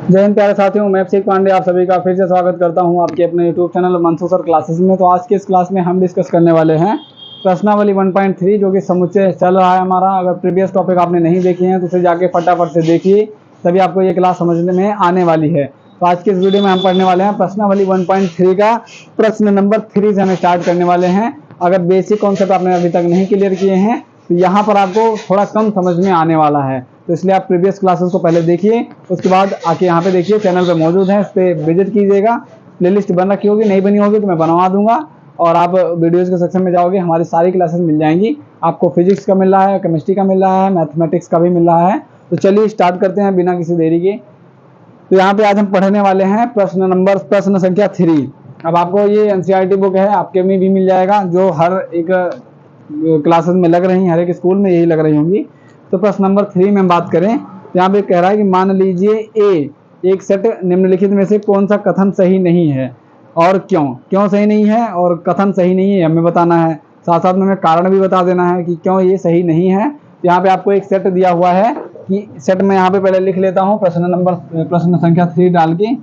जय हिंद प्यारे साथियों, मैं अभिषेक पांडे आप सभी का फिर से स्वागत करता हूं आपके अपने YouTube channel Manasu sir classes में। तो आज के इस क्लास में हम डिस्कस करने वाले हैं प्रश्नावली 1.3 जो कि समुच्चय चल रहा है हमारा। अगर प्रीवियस टॉपिक आपने नहीं देखे हैं तो उसे जाके फटाफट से देखिए, तभी आपको ये क्लास समझने में आने वाली है। तो आज के इस वीडियो में हम पढ़ने वाले हैं प्रश्नावली 1.3 का प्रश्न नंबर 3 से हम स्टार्ट करने वाले हैं। अगर बेसिक कॉन्सेप्ट आपने अभी तक नहीं क्लियर किए हैं तो यहाँ पर आपको थोड़ा कम समझ में आने वाला है, तो इसलिए आप प्रीवियस क्लासेस को पहले देखिए, उसके बाद आके यहाँ पे देखिए, चैनल पे मौजूद है, इस पर विजिट कीजिएगा। प्लेलिस्ट बन रखी होगी, नहीं बनी होगी तो मैं बनवा दूंगा और आप वीडियोज़ के सेक्शन में जाओगे, हमारी सारी क्लासेस मिल जाएंगी आपको। फिजिक्स का मिल रहा है, केमिस्ट्री का मिल रहा है, मैथमेटिक्स का भी मिल रहा है। तो चलिए स्टार्ट करते हैं बिना किसी देरी के। तो यहाँ पे आज हम पढ़ने वाले हैं प्रश्न संख्या 3। अब आपको ये एनसीईआरटी बुक है, आपके में भी मिल जाएगा, जो हर एक क्लासेस में लग रही, हर एक स्कूल में यही लग रही होंगी। तो प्रश्न नंबर 3 में हम बात करें तो यहाँ पे कह रहा है कि मान लीजिए ए एक सेट निम्नलिखित में से कौन सा कथन सही नहीं है और क्यों सही नहीं है और कथन सही नहीं है हमें बताना है। साथ साथ में हमें कारण भी बता देना है कि क्यों ये सही नहीं है। तो यहाँ पे आपको एक सेट दिया हुआ है कि सेट में यहाँ पे पहले लिख लेता हूँ प्रश्न संख्या 3 डाल के।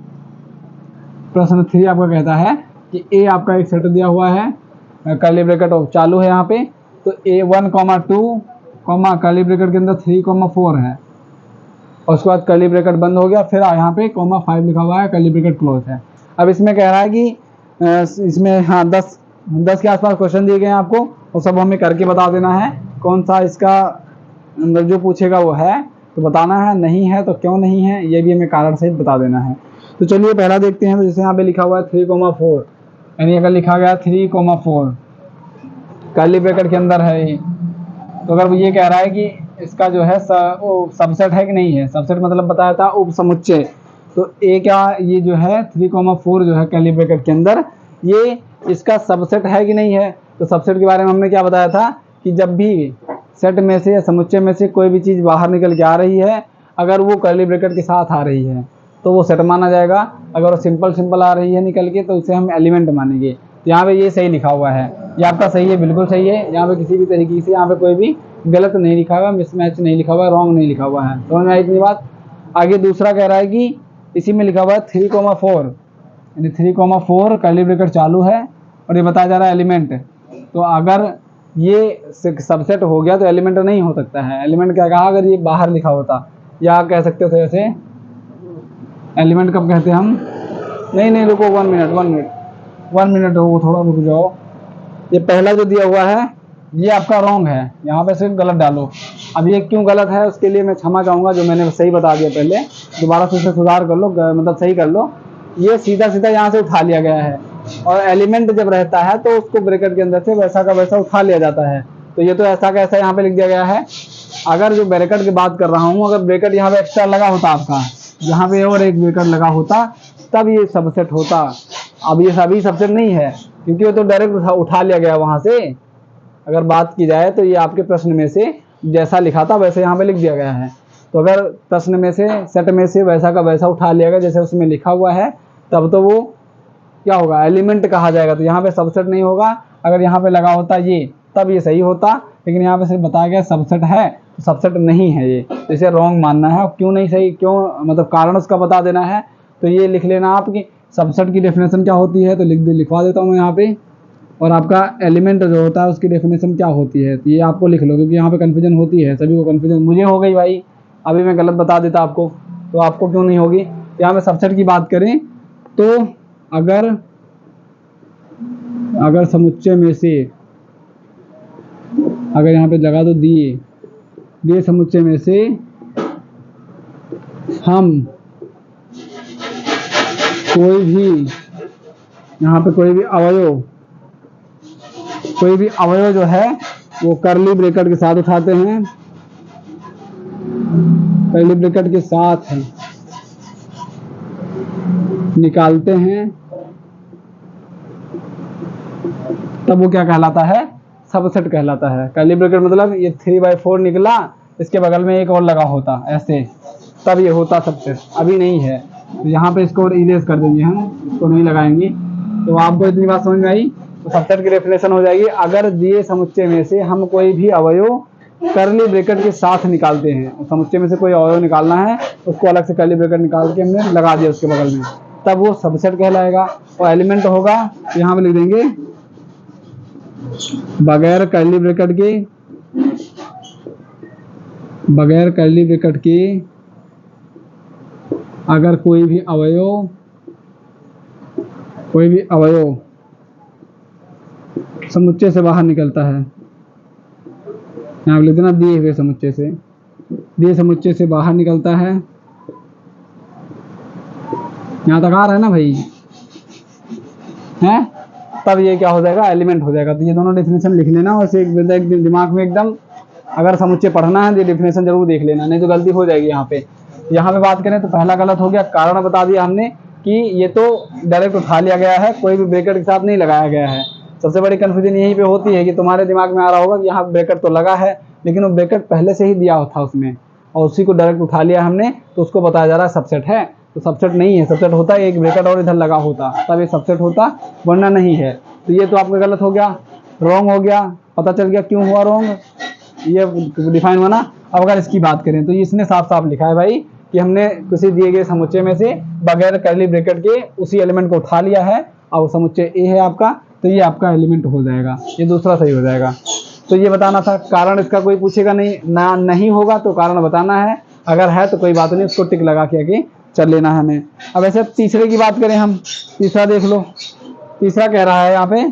प्रश्न 3 आपका कहता है कि ए आपका एक सेट दिया हुआ है, कर्ली ब्रैकेट चालू है यहाँ पे। तो A1, 2 कर्ली ब्रैकेट के अंदर 3, 4 है और उसके बाद कर्ली ब्रैकेट बंद हो गया, फिर यहाँ पे 5 लिखा हुआ है, कर्ली ब्रैकेट क्लोज है। अब इसमें कह रहा है कि इसमें हाँ 10 के आसपास क्वेश्चन दिए गए हैं आपको, वो सब हमें करके बता देना है कौन सा इसका अंदर जो पूछेगा वो है तो बताना है, नहीं है तो क्यों नहीं है ये भी हमें कारण सहित बता देना है। तो चलिए पहला देखते हैं। तो जैसे यहाँ पे लिखा हुआ है 3, 4, यानी अगर लिखा गया 3, 4 कर्ली ब्रैकेट के अंदर है ये, तो अगर वो ये कह रहा है कि इसका जो है सबसेट है कि नहीं है, सबसेट मतलब बताया था उप समुच्चय। तो ए क्या ये जो है 3, 4 जो है कर्ली ब्रैकेट के अंदर, ये इसका सबसेट है कि नहीं है। तो सबसेट के बारे में हमने क्या बताया था कि जब भी सेट में से या समुच्चय में से कोई भी चीज़ बाहर निकल के आ रही है, अगर वो कर्ली ब्रैकेट के साथ आ रही है तो वो सेट माना जाएगा। अगर वो सिंपल आ रही है निकल के तो इसे हम एलिमेंट मानेंगे। तो यहाँ पे ये सही लिखा हुआ है, ये आपका सही है, बिल्कुल सही है। यहाँ पे किसी भी तरीके से यहाँ पे कोई भी गलत नहीं लिखा हुआ, मिसमैच नहीं लिखा हुआ, रॉन्ग नहीं लिखा हुआ है। समझ में आई इतनी बात। आगे दूसरा कह रहा है कि इसी में लिखा हुआ है 3, 4 यानी 3, 4 कर्ली ब्रैकेट चालू है और ये बताया जा रहा है एलिमेंट। तो अगर ये सबसेट हो गया तो एलिमेंट नहीं हो सकता है। एलिमेंट क्या कहा, अगर ये बाहर लिखा होता, या आप कह सकते थे ऐसे एलिमेंट कब कहते हैं हम, नहीं रुको 1 मिनट हो, थोड़ा रुक जाओ। ये पहला जो दिया हुआ है ये आपका रॉन्ग है, यहाँ पे सिर्फ गलत डालो। अब ये क्यों गलत है उसके लिए मैं क्षमा चाहूँगा, जो मैंने सही बता दिया पहले, दोबारा से सुधार कर लो, मतलब सही कर लो। ये सीधा यहाँ से उठा लिया गया है और एलिमेंट जब रहता है तो उसको ब्रैकेट के अंदर से वैसा का वैसा उठा लिया जाता है। तो ये तो ऐसा का ऐसा यहाँ पे लिख दिया गया है। अगर जो ब्रैकेट की बात कर रहा हूँ, अगर ब्रैकेट यहाँ पे एक्स्ट्रा लगा होता आपका, यहाँ पे और एक ब्रैकेट लगा होता तब ये सबसेट होता। अब ये सभी सबसेट नहीं है क्योंकि वो तो डायरेक्ट उठा लिया गया वहाँ से। अगर बात की जाए तो ये आपके प्रश्न में से जैसा लिखा था वैसे यहाँ पे लिख दिया गया है। तो अगर प्रश्न में से सेट में से वैसा का वैसा उठा लिया गया जैसे उसमें लिखा हुआ है, तब तो वो क्या होगा, एलिमेंट कहा जाएगा। तो यहाँ पे सबसेट नहीं होगा। अगर यहाँ पे लगा होता ये तब ये सही होता, लेकिन यहाँ पे सिर्फ बताया गया सबसेट है तो सबसेट नहीं है ये, तो इसे रॉन्ग मानना है। क्यों नहीं सही, क्यों मतलब कारण उसका बता देना है। तो ये लिख लेना आपकी सबसेट की डेफिनेशन क्या होती है, तो लिखवा देता हूँ मैं यहाँ पे। और आपका एलिमेंट जो होता है उसकी डेफिनेशन क्या होती है, तो ये आपको लिख लो, क्योंकि यहाँ पे कन्फ्यूजन होती है सभी को। कन्फ्यूजन मुझे हो गई भाई, अभी मैं गलत बता देता आपको, तो आपको क्यों नहीं होगी। यहाँ पे सबसेट की बात करें तो अगर समुच्चय में से, अगर यहाँ पे लगा दो दिए समुच्चय में से हम कोई भी, यहाँ पे कोई भी अवयव जो है वो कर्ली ब्रैकेट के साथ उठाते हैं, कर्ली ब्रैकेट के साथ निकालते हैं, तब वो क्या कहलाता है, सबसेट कहलाता है। कर्ली ब्रैकेट मतलब ये 3/4 निकला, इसके बगल में एक और लगा होता ऐसे, तब ये होता सबसेट। अभी नहीं है तो यहाँ पे इसको इरेज कर देंगे, हम इसको नहीं लगाएंगे। तो आपको इतनी बात समझ में आई। तो सबसेट की डेफिनेशन हो जाएगी, अगर दिए समुच्चय में से हम कोई भी अवयव कर्ली ब्रैकेट के साथ निकालते हैं। समुच्चय में से कोई अवयव निकालना है, उसको अलग से कर्ली ब्रैकेट निकाल के हमने लगा दिया उसके बगल में, तब वो सबसेट कहलाएगा। और एलिमेंट होगा, यहाँ पे लिख देंगे बगैर कर्ली ब्रैकेट के, बगैर कर्ली ब्रैकेट के अगर कोई भी अवयव समुच्चय से बाहर निकलता है, यहाँ पे लिख देना दिए हुए समुच्चय से, दिए समुच्चय से बाहर निकलता है, यहाँ तक आ रहा है ना भाई, हैं? तब ये क्या हो जाएगा, एलिमेंट हो जाएगा। तो ये दोनों डेफिनेशन लिख लेना, और एक दिमाग में एकदम, अगर समुच्चय पढ़ना है तो डेफिनेशन जरूर देख लेना, नहीं तो गलती हो जाएगी। यहाँ पे बात करें तो पहला गलत हो गया, कारण बता दिया हमने कि ये तो डायरेक्ट उठा लिया गया है, कोई भी ब्रैकेट के साथ नहीं लगाया गया है। सबसे बड़ी कंफ्यूजन यहीं पे होती है कि तुम्हारे दिमाग में आ रहा होगा कि यहाँ ब्रैकेट तो लगा है, लेकिन वो ब्रैकेट पहले से ही दिया था उसमें, और उसी को डायरेक्ट उठा लिया हमने, तो उसको बताया जा रहा है सबसेट है। तो सबसेट नहीं है, सबसेट होता है एक ब्रैकेट और इधर लगा होता, तब ये सबसेट होता, वरना नहीं है। तो ये तो आपका गलत हो गया, रॉन्ग हो गया। पता चल गया क्यों हुआ रॉन्ग, ये डिफाइन हुआ ना। अब अगर इसकी बात करें तो इसने साफ साफ लिखा है भाई कि हमने किसी दिए गए समुच्चय में से बगैर कर्ली ब्रैकेट के उसी एलिमेंट को उठा लिया है, और समुच्चय ए है आपका, तो ये आपका एलिमेंट हो जाएगा, ये दूसरा सही हो जाएगा। तो ये बताना था। कारण इसका कोई पूछेगा नहीं ना, नहीं होगा तो कारण बताना है, अगर है तो कोई बात नहीं, उसको टिक लगा के आगे चल लेना है हमें। अब ऐसे तीसरे की बात करें हम, तीसरा देख लो, तीसरा कह रहा है यहाँ पे,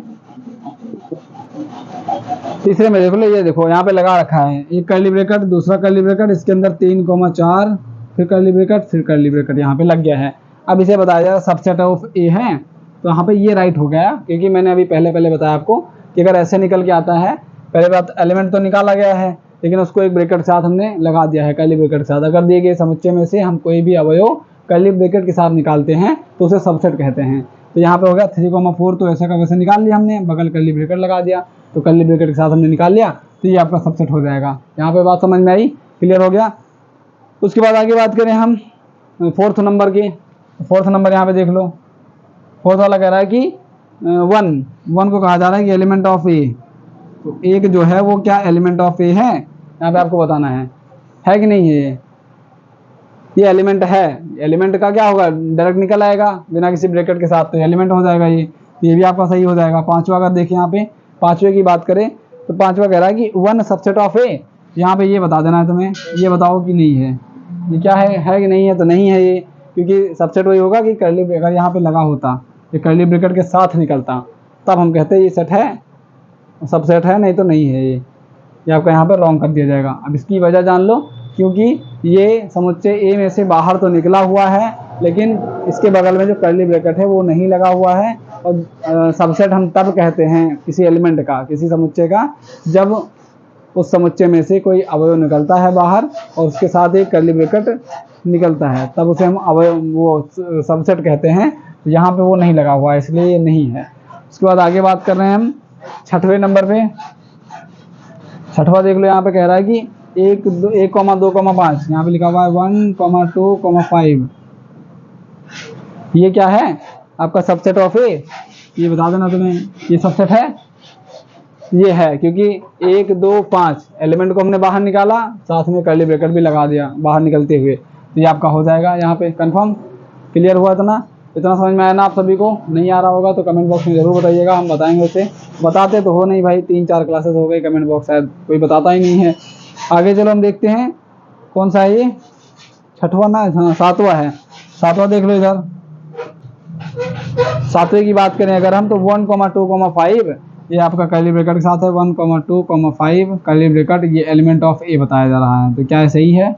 तीसरे में देख लो, ये देखो यहाँ पे लगा रखा है एक कर्ली ब्रैकेट, दूसरा कर्ली ब्रैकेट, इसके अंदर 3,4, फिर कर्ली ब्रैकेट, फिर कर्ली ब्रैकेट, यहाँ पे लग गया है। अब इसे बताया जाएगा सबसेट ऑफ ए है, तो यहाँ पे ये राइट हो गया, क्योंकि मैंने अभी पहले बताया आपको कि अगर ऐसे निकल के आता है, पहले बात एलिमेंट तो निकाला गया है, लेकिन उसको एक ब्रैकेट के साथ हमने लगा दिया है, कर्ली ब्रैकेट के साथ। अगर दिए गए समुच्चय में से हम कोई भी अवयव कर्ली ब्रैकेट के साथ निकालते हैं तो उसे सबसेट कहते हैं। तो यहाँ पे हो गया 3,4, तो ऐसा का वैसे निकाल लिया हमने, बगल कर्ली ब्रैकेट लगा दिया, तो कर्ली ब्रैकेट के साथ हमने निकाल लिया, तो ये आपका सबसेट हो जाएगा। यहाँ पे बात समझ में आई, क्लियर हो गया। उसके बाद आगे बात करें हम फोर्थ नंबर की, फोर्थ नंबर यहाँ पे देख लो, फोर्थ वाला कह रहा है कि वन को कहा जा रहा है कि एलिमेंट ऑफ ए, तो एक जो है वो क्या एलिमेंट ऑफ ए है, यहाँ पे आपको बताना है कि नहीं है। ये एलिमेंट है, एलिमेंट का क्या होगा, डायरेक्ट निकल आएगा बिना किसी ब्रैकेट के साथ, तो एलिमेंट हो जाएगा ये भी आपका सही हो जाएगा। पांचवा अगर देखें यहाँ पे, पांचवे की बात करें तो पांचवा कह रहा है कि वन सबसेट ऑफ ए, यहाँ पे ये बता देना है तुम्हें, ये बताओ कि नहीं है, ये क्या है कि नहीं है, तो नहीं है ये, क्योंकि सबसेट वही होगा कि कर्ली ब्रैकेट यहाँ पे लगा होता, ये कर्ली ब्रैकेट के साथ निकलता, तब हम कहते हैं ये सेट है, सबसेट है, नहीं तो नहीं है ये आपका यहाँ पर रॉन्ग कर दिया जाएगा। अब इसकी वजह जान लो, क्योंकि ये समुच्चय ए में से बाहर तो निकला हुआ है, लेकिन इसके बगल में जो कर्ली ब्रैकेट है वो नहीं लगा हुआ है। और सबसेट हम तब कहते हैं किसी एलिमेंट का, किसी समुच्चय का, जब उस समुच्चय में से कोई अवयव निकलता है बाहर और उसके साथ एक कर्ली ब्रैकेट निकलता है, तब उसे हम अवयव वो सबसेट कहते हैं। तो यहाँ पे वो नहीं लगा हुआ है, इसलिए ये नहीं है। उसके बाद आगे बात कर रहे हैं हम छठवें नंबर पे। छठवा देख लो, यहाँ पे कह रहा है कि 1,2,5, यहाँ पे लिखा हुआ है 1,2,5, ये क्या है आपका सबसेट ऑफ ए, ये बता देना तुम्हें, ये सबसेट है, ये है, क्योंकि 1, 2, 5 एलिमेंट को हमने बाहर निकाला, साथ में कर्ली ब्रैकेट भी लगा दिया बाहर निकलते हुए, तो ये आपका हो जाएगा। यहाँ पे कंफर्म, क्लियर हुआ इतना समझ में आया ना आप सभी को? नहीं आ रहा होगा तो कमेंट बॉक्स में ज़रूर बताइएगा, हम बताएंगे उसे। बताते तो हो नहीं भाई, 3-4 क्लासेस हो गए, कमेंट बॉक्स शायद कोई बताता ही नहीं है। आगे चलो हम देखते हैं कौन सा है ये, छठवा ना, हाँ सातवां है। सातवां देख लो इधर, सातवें की बात करें अगर हम तो 1,2,5 ये आपका कर्ली ब्रैकेट के साथ है, 1,2,5 कर्ली ब्रैकेट, ये एलिमेंट ऑफ ए बताया जा रहा है। तो क्या सही है?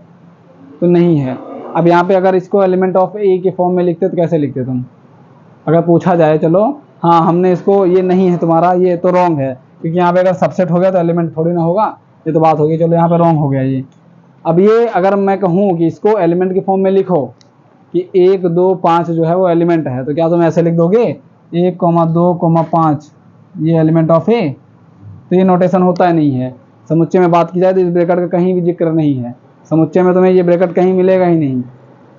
तो नहीं है। अब यहाँ पे अगर इसको एलिमेंट ऑफ ए के फॉर्म में लिखते तो कैसे लिखते तुम? अगर पूछा जाए, चलो हाँ हमने इसको, ये नहीं है तुम्हारा, ये तो रॉन्ग है, क्योंकि यहाँ पे अगर सबसेट हो गया तो एलिमेंट थोड़ी ना होगा, ये तो बात होगी। चलो यहाँ पे रॉन्ग हो गया ये। अब ये अगर मैं कहूँ कि इसको एलिमेंट के फॉर्म में लिखो कि 1, 2, 5 जो है वो एलिमेंट है, तो क्या तुम ऐसे लिख दोगे 1,2,5 ये एलिमेंट ऑफ ए? तो ये नोटेशन होता है, नहीं है। समुच्चय में बात की जाए तो इस ब्रैकेट का कहीं भी जिक्र नहीं है, समुच्चय में तुम्हें ये ब्रैकेट कहीं मिलेगा ही नहीं।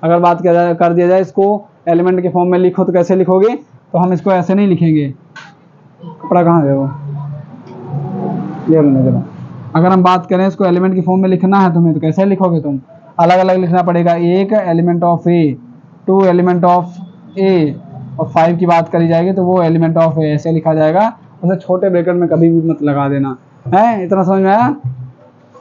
अगर बात कर दिया जाए इसको एलिमेंट के फॉर्म में लिखो तो कैसे लिखोगे? तो हम इसको ऐसे नहीं लिखेंगे, कपड़ा कहाँ गया वो, ये चलो अगर हम बात करें इसको एलिमेंट की फॉर्म में लिखना है तुम्हें तो कैसे लिखोगे तुम, अलग अलग लिखना पड़ेगा। एक element of A, two element of A, और 5 की बात करी जाएगी तो वो एलिमेंट ऑफ ए, ऐसे लिखा जाएगा। उसे छोटे ब्रैकेट में कभी भी मत लगा देना है। इतना समझ में आया?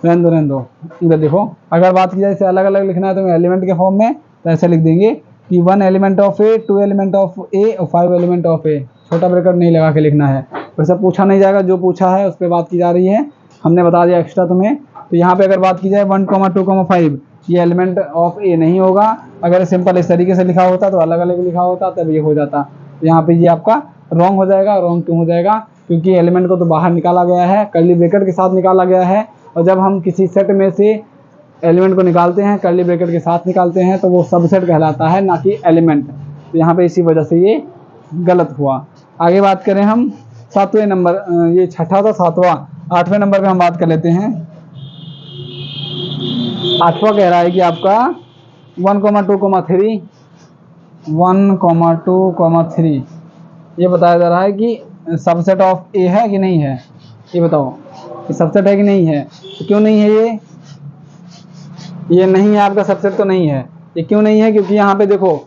रहने दो। इधर देखो, अगर बात की जाए इसे अलग अलग लिखना है तो एलिमेंट के फॉर्म में तो ऐसे लिख देंगे कि 1 element of A, 2 element of A और 5 एलिमेंट ऑफ ए। छोटा ब्रैकेट नहीं लगा के लिखना है, वैसे पूछा नहीं जाएगा, जो पूछा है उस पर बात की जा रही है, हमने बता दिया एक्स्ट्रा तुम्हें। तो यहाँ पे अगर बात की जाए 1, 2, 5, ये एलिमेंट ऑफ ए नहीं होगा। अगर सिंपल इस तरीके से लिखा होता तो अलग अलग लिखा होता तब ये हो जाता। तो यहाँ पे ये आपका रॉन्ग हो जाएगा। रॉन्ग क्यों हो जाएगा? क्योंकि एलिमेंट को तो बाहर निकाला गया है, कर्ली ब्रैकेट के साथ निकाला गया है, और जब हम किसी सेट में से एलिमेंट को निकालते हैं कर्ली ब्रैकेट के साथ निकालते हैं तो वो सबसेट कहलाता है, ना कि एलिमेंट। तो यहाँ पे इसी वजह से ये गलत हुआ। आगे बात करें हम 7वें नंबर, ये छठा था 7वां, 8वें नंबर पे हम बात कर लेते हैं। 8वां कह रहा है कि आपका 1, 2, 3, 1, 2, 3 ये बताया जा रहा है कि सबसेट ऑफ ए है कि नहीं है। ये बताओ कि सबसेट है कि नहीं है। तो क्यों नहीं है? ये नहीं है आपका सबसेट तो नहीं है। ये क्यों नहीं है? क्योंकि यहाँ पे देखो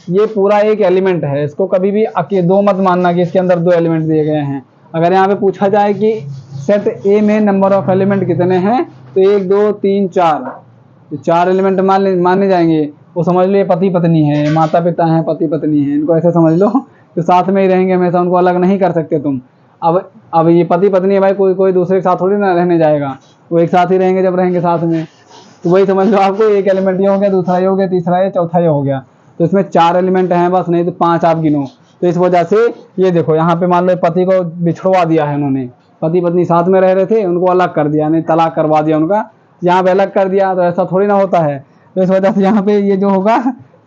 ये पूरा एक एलिमेंट है, इसको कभी भी दो मत मानना कि इसके अंदर 2 एलिमेंट दिए गए हैं। अगर यहाँ पे पूछा जाए कि सेट ए में नंबर ऑफ एलिमेंट कितने हैं तो 1, 2, 3, 4, तो 4 एलिमेंट माने जाएंगे। वो समझ लो ये पति पत्नी है, माता पिता हैं, पति पत्नी है, इनको ऐसे समझ लो तो साथ में ही रहेंगे हमेशा, उनको अलग नहीं कर सकते तुम। अब ये पति पत्नी है भाई, कोई दूसरे के साथ थोड़ी ना रहने जाएगा, वो एक साथ ही रहेंगे जब रहेंगे साथ में। तो वही समझ लो आपको, एक एलिमेंट ये हो गया, दूसरा ये हो गया, तीसरा ये, चौथा ये हो गया। तो इसमें 4 एलिमेंट हैं बस, नहीं तो 5 आप गिनो। तो इस वजह से ये देखो यहाँ पे मान लो पति को बिछड़वा दिया है उन्होंने, पति पत्नी साथ में रह रहे थे, उनको अलग कर दिया, नहीं तलाक करवा दिया उनका, यहाँ पे अलग कर दिया। तो ऐसा थोड़ी ना होता है। तो इस वजह से यहाँ पे ये जो होगा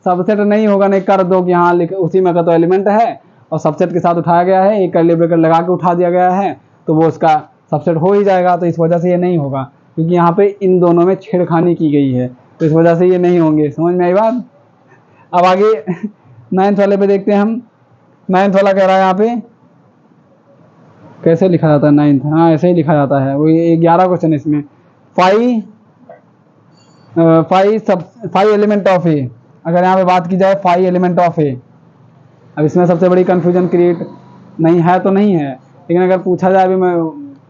सबसेट नहीं होगा। नहीं कर दो कि हाँ उसी में का तो एलिमेंट है और सबसेट के साथ उठाया गया है, एक कर्ली ब्रैकेट लगा के उठा दिया गया है तो वो उसका सबसेट हो ही जाएगा। तो इस वजह से ये नहीं होगा, क्योंकि यहाँ पे इन दोनों में छेड़खानी की गई है, तो इस वजह से ये नहीं होंगे। समझ में आई बात? अब आगे 9th वाले पे देखते हैं हम। 9th वाला कह रहा है यहाँ पे कैसे लिखा जाता है 9th, हाँ ऐसे ही लिखा जाता है। वो 11 क्वेश्चन इसमें 5 एलिमेंट ऑफ ए। अगर यहाँ पे बात की जाए 5 एलिमेंट ऑफ ए, अब इसमें सबसे बड़ी कंफ्यूजन क्रिएट नहीं है तो नहीं है, लेकिन अगर पूछा जाए अभी मैं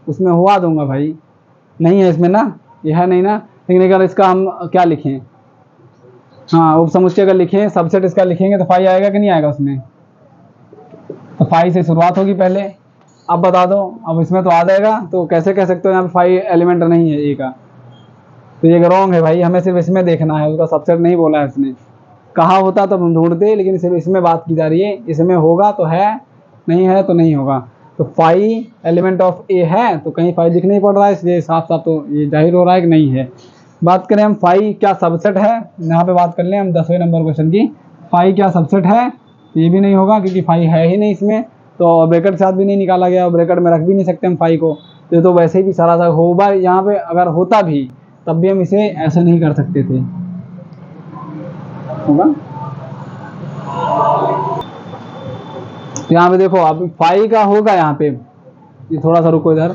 उसमें हुआ दूंगा भाई, नहीं है इसमें ना, ये है नहीं ना। लेकिन अगर इसका हम क्या लिखें, हाँ उपसमुच्चय अगर लिखें, सबसेट इसका लिखेंगे तो 5 आएगा कि नहीं आएगा उसमें? तो 5 से शुरुआत होगी पहले। अब बता दो, अब इसमें तो आ जाएगा, तो कैसे कह सकते हो यहाँ पे 5 एलिमेंट नहीं है ए का? तो ये रॉन्ग है भाई, हमें सिर्फ इसमें देखना है, उसका सबसेट नहीं बोला है इसने। कहा होता तो हम ढूंढते, लेकिन सिर्फ इसमें बात की जा रही है, इसमें होगा तो है, नहीं है तो नहीं होगा। तो 5 एलिमेंट ऑफ ए है तो कहीं 5 दिख नहीं पड़ रहा है, इसलिए साफ साफ तो ये जाहिर हो रहा है कि नहीं है। बात करें हम 5 क्या सबसेट है, यहाँ पे बात कर लें हम 10वें नंबर क्वेश्चन की। 5 क्या सबसेट है? ये भी नहीं होगा, क्योंकि 5 है ही नहीं इसमें, तो ब्रैकेट के साथ भी नहीं निकाला गया, ब्रैकेट में रख भी नहीं सकते हम 5 को। तो वैसे ही भी सारा सा होगा यहाँ पे, अगर होता भी तब भी हम इसे ऐसे नहीं कर सकते थे। होगा तो यहाँ पे देखो अब 5 का होगा, यहाँ पे ये थोड़ा सा रुको, इधर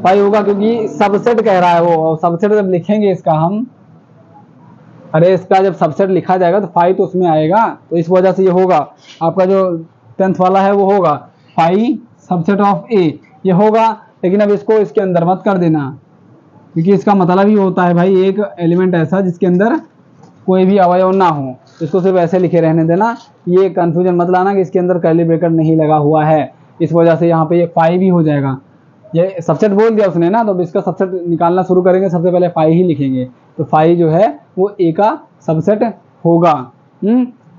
5 होगा क्योंकि सबसेट कह रहा है वो, और सबसेट जब लिखेंगे इसका हम, अरे इसका जब सबसेट लिखा जाएगा तो 5 तो उसमें आएगा, तो इस वजह से ये होगा। आपका जो 10th वाला है वो होगा 5 सबसेट ऑफ ए, ये होगा। लेकिन अब इसको इसके अंदर मत कर देना, क्योंकि इसका मतलब ही होता है भाई एक एलिमेंट ऐसा जिसके अंदर कोई भी अवयव ना हो, इसको सिर्फ ऐसे लिखे रहने देना। ये कंफ्यूजन मत लाना कि इसके अंदर कर्ली ब्रैकेट नहीं लगा हुआ है, इस वजह से यहाँ पे ये 5 ही हो जाएगा। ये सबसेट बोल दिया उसने ना, तो अब इसका सबसेट निकालना शुरू करेंगे, सबसे पहले 5 ही लिखेंगे। तो 5 जो है वो ए का सबसेट होगा।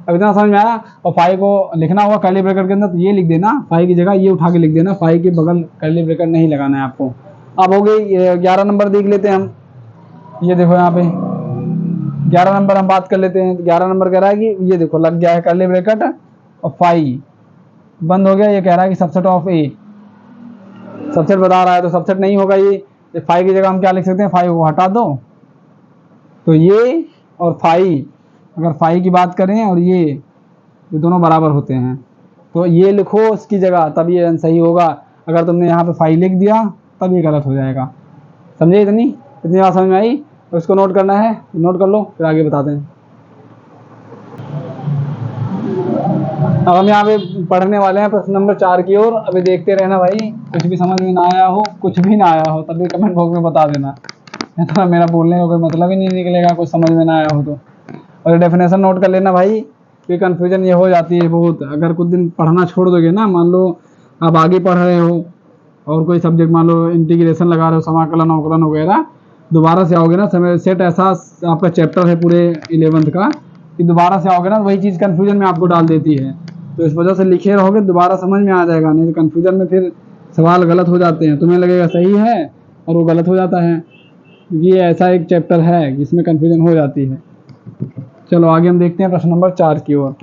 अब इतना समझ में आया? और 5 को लिखना होगा कर्ली ब्रैकेट के अंदर, तो ये लिख देना, 5 की जगह ये उठा के लिख देना, 5 के बगल कर्ली ब्रैकेट नहीं लगाना है आपको। अब हो गई 11 नंबर देख लेते हैं हम। ये देखो यहाँ पे 11 नंबर हम बात कर लेते हैं। 11 नंबर कह रहा है कि ये देखो लग गया है कर्ली ब्रैकेट और 5 बंद हो गया। ये कह रहा है कि सबसेट ऑफ ए, सबसेट बता रहा है, तो सबसेट नहीं होगा ये 5 की जगह हम क्या लिख सकते हैं, 5 को हटा दो, तो ये और 5, अगर 5 की बात करें और ये दोनों बराबर होते हैं, तो ये लिखो उसकी जगह, तब ये सही होगा। अगर तुमने यहाँ पे 5 लिख दिया तब ये गलत हो जाएगा। समझे? इतनी बात समझ में आई? तो इसको नोट करना है, नोट कर लो, फिर आगे बताते हैं। अब हम यहाँ पे पढ़ने वाले हैं प्रश्न नंबर 4 की ओर। अभी देखते रहना भाई, कुछ भी समझ में ना आया हो, कुछ भी ना आया हो, तभी कमेंट बॉक्स में बता देना, तो मेरा बोलने का कोई मतलब ही नहीं निकलेगा, कुछ समझ में ना आया हो तो। और डेफिनेशन नोट कर लेना भाई, कि कन्फ्यूजन ये हो जाती है बहुत। अगर कुछ दिन पढ़ना छोड़ दोगे ना, मान लो आप आगे पढ़ रहे हो और कोई सब्जेक्ट, मान लो इंटीग्रेशन लगा रहे हो, समाकलन अवकलन वगैरह, दोबारा से आओगे ना, समय सेट ऐसा आपका चैप्टर है पूरे 11th का, कि दोबारा से आओगे ना वही चीज़ कन्फ्यूजन में आपको डाल देती है। तो इस वजह से लिखे रहोगे, दोबारा समझ में आ जाएगा, नहीं तो कन्फ्यूजन में फिर सवाल गलत हो जाते हैं, तुम्हें लगेगा सही है और वो गलत हो जाता है, क्योंकि ये ऐसा एक चैप्टर है जिसमें कन्फ्यूजन हो जाती है। चलो आगे हम देखते हैं प्रश्न नंबर 4 की ओर।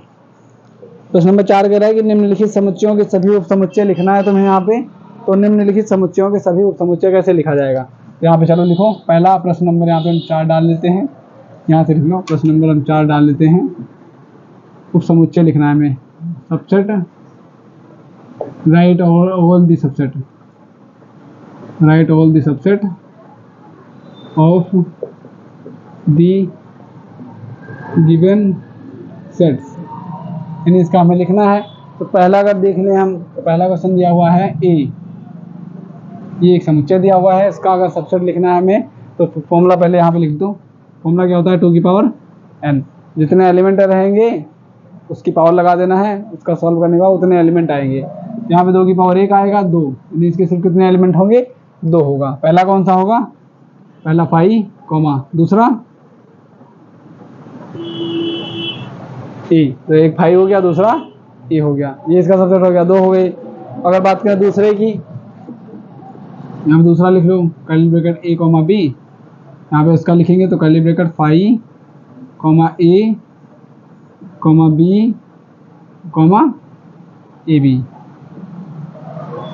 प्रश्न नंबर 4 कह रहा है कि निम्नलिखित समुच्चयों के सभी उपसमुच्चय लिखना है तुम्हें यहाँ पे। तो निम्नलिखित समुच्चयों के सभी उपसमुच्चय कैसे लिखा जाएगा? तो यहाँ पे चलो लिखो, पहला प्रश्न नंबर यहाँ पे हम 4 डाल लेते हैं, यहाँ से लिख लो, प्रश्न नंबर हम 4 डाल लेते हैं। उपसमुच्चय लिखना है हमें, subset, right all the subset, right all the subset of the given sets, यानी इसका हमें लिखना है। तो पहला अगर देख लें हम, तो पहला क्वेश्चन दिया हुआ है ए, ये एक समुच्चय दिया हुआ है, इसका अगर सबसेट लिखना है हमें, तो फॉर्मूला पहले यहाँ पे लिख दो। फॉर्मूला क्या होता है? 2 की पावर n, जितने एलिमेंट रहेंगे उसकी पावर लगा देना है, उसका सॉल्व करने के बाद उतने एलिमेंट आएंगे। यहाँ पे 2 की पावर 1 आएगा, 2, यानी इसके सिर्फ कितने एलिमेंट होंगे? 2 होगा। पहला कौन सा होगा? पहला 5, दूसरा ए, तो एक 5 हो गया, दूसरा ए हो गया, ये इसका सबसेट हो गया, 2 हो गए। अगर बात करें दूसरे की, यहाँ पे दूसरा लिख लो, curly bracket A comma B, यहाँ पे इसका लिखेंगे तो curly bracket 5 comma A comma B comma A B,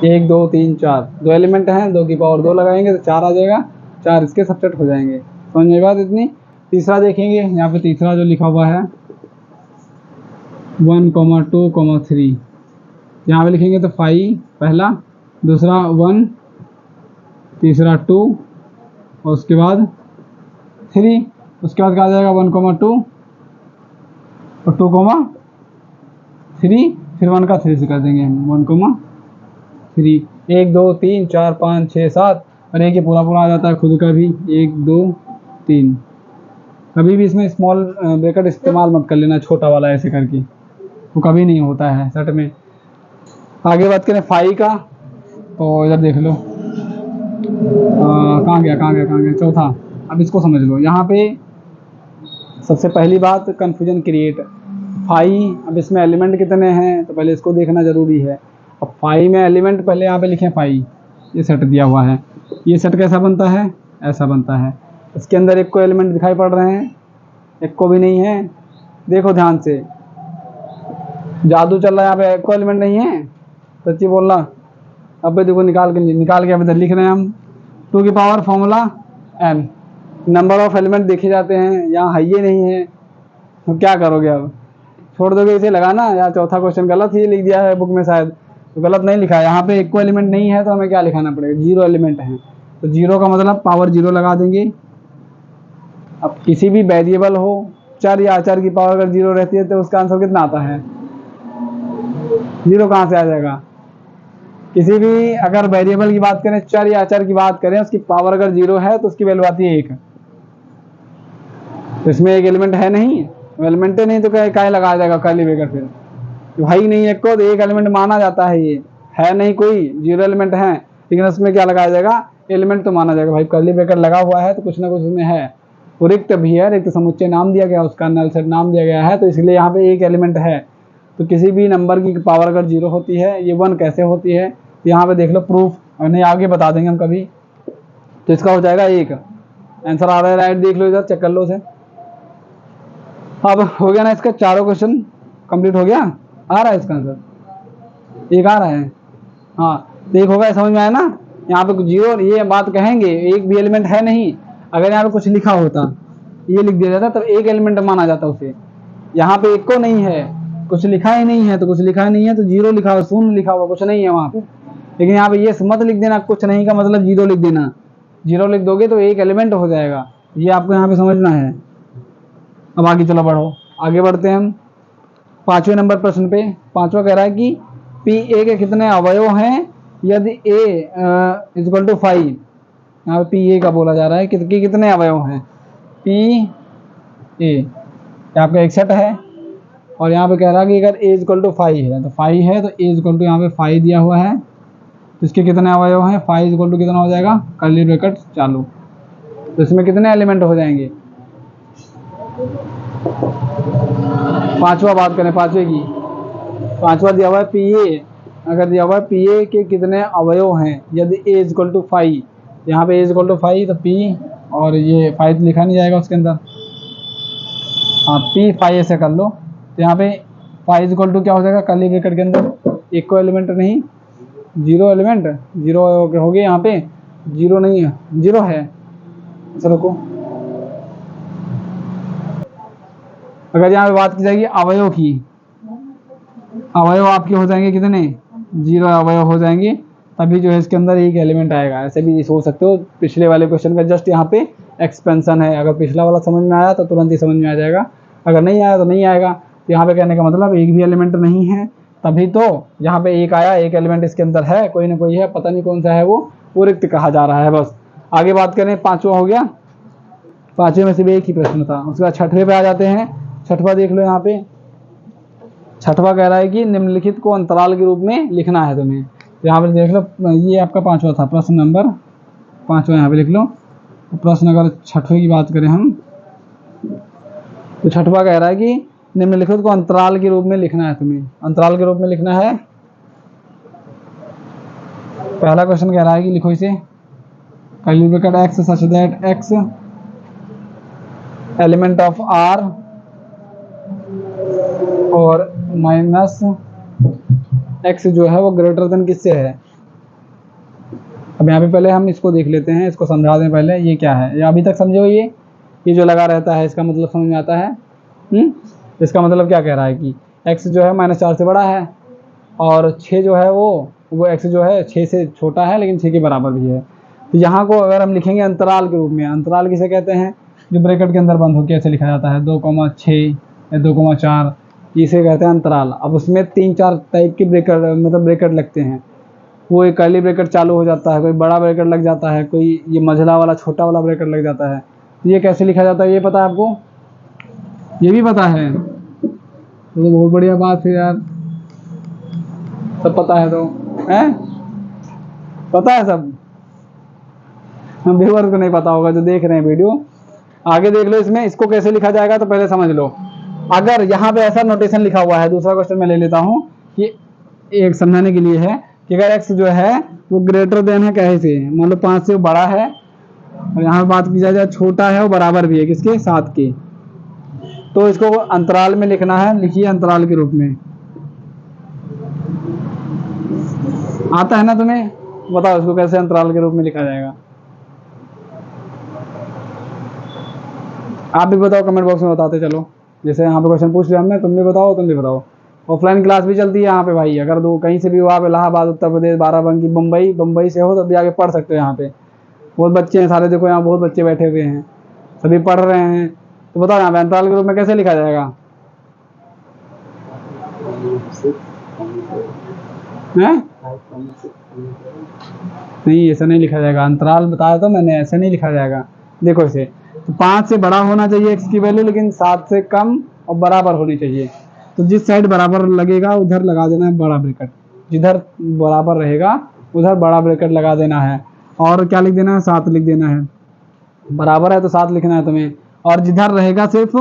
1 2 3 4, 2 element हैं, 2 की पावर 2 लगाएंगे तो 4 आ जाएगा, 4 इसके सबसेट हो जाएंगे। समझ में बात इतनी? तीसरा देखेंगे, यहाँ पे तीसरा जो लिखा हुआ है 1 2 3, यहाँ पे लिखेंगे तो 5 पहला, दूसरा 1, तीसरा 2 और उसके बाद 3, उसके बाद क्या आ जाएगा 1 2 और 2 3, फिर 1 का 3 से कर देंगे हम, 1 3, 1 2 3 4 5 6 7, और एक ये पूरा पूरा आ जाता है खुद का भी, 1 2 3। कभी भी इसमें स्मॉल ब्रैकेट इस्तेमाल मत कर लेना, छोटा वाला ऐसे करके, वो कभी नहीं होता है सेट में। आगे बात करें 5 का, तो इधर देख लो, कहाँ गया चौथा। अब इसको समझ लो, यहाँ पे सबसे पहली बात कन्फ्यूजन क्रिएट 5, अब इसमें एलिमेंट कितने हैं तो पहले इसको देखना ज़रूरी है। अब 5 में एलिमेंट पहले यहाँ पे लिखें 5, ये सेट दिया हुआ है, ये सेट कैसा बनता है? ऐसा बनता है। इसके अंदर एक को एलिमेंट दिखाई पड़ रहे हैं? एक को भी नहीं है। देखो ध्यान से, जादू चल रहा है यहाँ पे, एक को एलिमेंट नहीं है, सच्ची बोलना। अब देखो निकाल के अब इधर लिख रहे हैं हम, 2 की power formula n, number of element देखे जाते हैं, यहाँ है ये नहीं है, तो क्या करोगे? अब छोड़ दोगे इसे लगाना, या चौथा क्वेश्चन गलत ही लिख दिया है बुक में शायद, तो गलत नहीं लिखा है। यहाँ पे एक को एलिमेंट नहीं है तो हमें क्या लिखाना पड़ेगा? 0 एलिमेंट है, तो 0 का मतलब पावर 0 लगा देंगे। अब किसी भी वेरिएबल हो, चर या अचर की पावर अगर 0 रहती है तो उसका आंसर कितना आता है? 0 कहाँ से आ जाएगा? किसी भी अगर वेरिएबल की बात करें, चर या अचर की बात करें, उसकी पावर अगर 0 है तो उसकी वैल्यू आती है 1। तो इसमें एक एलिमेंट है नहीं, एलिमेंट नहीं तो क्या लगाया जाएगा कर्ली ब्रैकेट? फिर भाई नहीं है को, तो एक एलिमेंट माना जाता है, ये है नहीं कोई, 0 एलिमेंट है, लेकिन उसमें क्या लगाया जाएगा? एलिमेंट तो माना जाएगा भाई, कर्ली ब्रैकेट लगा हुआ है तो कुछ ना कुछ उसमें है। वो रिक्त भी है, रिक्त समुच्चय नाम दिया गया, उसका नल सेट नाम दिया गया है, तो इसलिए यहाँ पे एक एलिमेंट है। तो किसी भी नंबर की पावर अगर 0 होती है, ये 1 कैसे होती है, तो यहाँ पे देख लो प्रूफ, नहीं आगे बता देंगे हम कभी। तो इसका हो जाएगा 1, आंसर आ रहा है राइट, देख लो इधर, चेक कर लो उसे। अब हो गया ना इसका, चारों क्वेश्चन कंप्लीट हो गया। आ रहा है इसका आंसर, 1 आ रहा है, हाँ देख होगा, समझ में आया ना? यहाँ पे 0, ये बात कहेंगे एक भी एलिमेंट है नहीं, अगर यहाँ पे कुछ लिखा होता, ये लिख दिया जाता, तब एक एलिमेंट माना जाता उसे। यहाँ पे एक को नहीं है, कुछ लिखा ही नहीं है, तो कुछ लिखा नहीं है तो 0 लिखा हुआ, 0 लिखा हुआ, कुछ नहीं है वहाँ पे। लेकिन यहाँ पे ये मत लिख देना, कुछ नहीं का मतलब 0 लिख देना, जीरो लिख दोगे तो एक एलिमेंट हो जाएगा, ये आपको यहाँ पे समझना है। अब आगे चलो बढ़ो, आगे बढ़ते हैं हम 5वें नंबर प्रश्न पे। 5वां कह रहा है कि पी ए के कितने अवयव हैं यदि ए इक्वल टू 5। यहाँ पे पी ए का बोला जा रहा है कि कितने अवयव हैं पी ए, आपका एक सेट है और यहाँ पे कह रहा है कि अगर ए इक्वल टू 5 है तो 5 है तो ए इक्वल टू यहाँ पे 5 दिया हुआ है, तो इसके कितने अवयव हैं 5 इक्वल टू कितना हो जाएगा कर्ली ब्रैकेट चालू, तो इसमें कितने एलिमेंट हो जाएंगे। 5वां बात करें 5वें की, 5वां दिया हुआ है पी ए, अगर दिया हुआ है पी ए के कितने अवयव हैं यदि ए इक्वल टू 5, यहाँ पे ए इक्वल टू 5 तो पी और ये 5 लिखा नहीं जाएगा उसके अंदर, हाँ पी 5 ऐसे कर लो, तो यहाँ पे 5 इक्वल टू क्या हो जाएगा कर्ली ब्रैकेट के अंदर एक को एलिमेंट नहीं, जीरो एलिमेंट, जीरो हो गया, यहाँ पे जीरो नहीं है, जीरो है। चलो को अगर यहाँ पे बात की जाएगी अवयव की, अवयव आपके हो जाएंगे कितने, जीरो अवयव हो जाएंगे, तभी जो है इसके अंदर एक एलिमेंट आएगा। ऐसे भी सोच सकते हो, पिछले वाले क्वेश्चन का जस्ट यहाँ पे एक्सपेंशन है, अगर पिछला वाला समझ में आया तो तुरंत ही समझ में आ जाएगा, अगर नहीं आया तो नहीं आएगा। तो यहाँ पे कहने का मतलब एक भी एलिमेंट नहीं है, तभी तो यहाँ पे एक आया, एक एलिमेंट इसके अंदर है, कोई ना कोई है, पता नहीं कौन सा है वो रिक्त कहा जा रहा है। बस आगे बात करें, 5वां हो गया, 5वें में सिर्फ एक ही प्रश्न था। उसके बाद 6वें पे आ जाते हैं। 6वां देख लो यहाँ पे, 6वां कह रहा है कि निम्नलिखित को अंतराल के रूप में लिखना है तुम्हें। तो यहाँ पे देख लो, ये आपका 5वां था, प्रश्न नंबर 5वां यहाँ पे लिख लो। प्रश्न अगर 6वें की बात करें हम, तो 6वां कह रहा है कि निम्नलिखित को अंतराल के रूप में लिखना है तुम्हें, अंतराल के रूप में लिखना है। पहला क्वेश्चन कह रहा है कि लिखो इसे curly bracket X such that X element of R और माइनस एक्स जो है वो ग्रेटर देन किससे है। अब यहाँ पे पहले हम इसको देख लेते हैं, इसको समझा दें पहले, ये क्या है, ये अभी तक समझे हो, ये जो लगा रहता है इसका मतलब समझ में आता है। इसका मतलब क्या कह रहा है कि x जो है -4 से बड़ा है और 6 जो है वो x जो है 6 से छोटा है लेकिन 6 के बराबर भी है। तो यहाँ को अगर हम लिखेंगे अंतराल के रूप में, अंतराल किसे कहते हैं, जो ब्रैकेट के अंदर बंद होकर ऐसे लिखा जाता है 2,6 या 2,4, इसे कहते हैं अंतराल। अब उसमें 3-4 टाइप के ब्रैकेट लगते हैं, वो एक कर्ली ब्रैकेट चालू हो जाता है, कोई बड़ा ब्रैकेट लग जाता है, कोई ये मझला वाला छोटा वाला ब्रैकेट लग जाता है। तो ये कैसे लिखा जाता है ये पता है आपको, ये भी पता है, तो बहुत बढ़िया बात है यार, सब पता है, तो है पता है सब, हम व्यूअर्स को नहीं पता होगा जो देख रहे हैं वीडियो। आगे देख लो, इसमें इसको कैसे लिखा जाएगा तो पहले समझ लो। अगर यहाँ पे ऐसा नोटेशन लिखा हुआ है, दूसरा क्वेश्चन मैं ले लेता हूँ कि एक समझाने के लिए है कि अगर x जो है वो ग्रेटर देन है कैसे, मान लो 5 से वो बड़ा है, और यहाँ बात की जाए छोटा है वो बराबर भी है किसके, 7 के, तो इसको अंतराल में लिखना है। लिखिए अंतराल के रूप में, आता है ना तुम्हें, बताओ इसको कैसे अंतराल के रूप में लिखा जाएगा। आप भी बताओ, कमेंट बॉक्स में बताते चलो। जैसे यहाँ पे क्वेश्चन पूछ लिया हमने, तुम भी बताओ, तुम भी बताओ। ऑफलाइन क्लास भी चलती है यहाँ पे भाई, अगर दो कहीं से भी हो आप, इलाहाबाद, उत्तर प्रदेश, बाराबंकी, बम्बई से हो, तब भी आके पढ़ सकते हो। यहाँ पे बहुत बच्चे हैं सारे, देखो यहाँ बहुत बच्चे बैठे हुए हैं, सभी पढ़ रहे हैं। तो बताओ यहाँ पे अंतराल के रूप में कैसे लिखा जाएगा, है? नहीं, ऐसा नहीं लिखा जाएगा, अंतराल बताया तो मैंने, ऐसे नहीं लिखा जाएगा। देखो इसे, तो 5 से बड़ा होना चाहिए x की वैल्यू, लेकिन 7 से कम और बराबर होनी चाहिए। तो जिस साइड बराबर लगेगा उधर लगा देना है बड़ा ब्रैकेट, जिधर बराबर रहेगा उधर बड़ा ब्रैकेट लगा देना है, और क्या लिख देना है, 7 लिख देना है। बराबर है तो 7 लिखना है तुम्हें, और जिधर रहेगा सिर्फ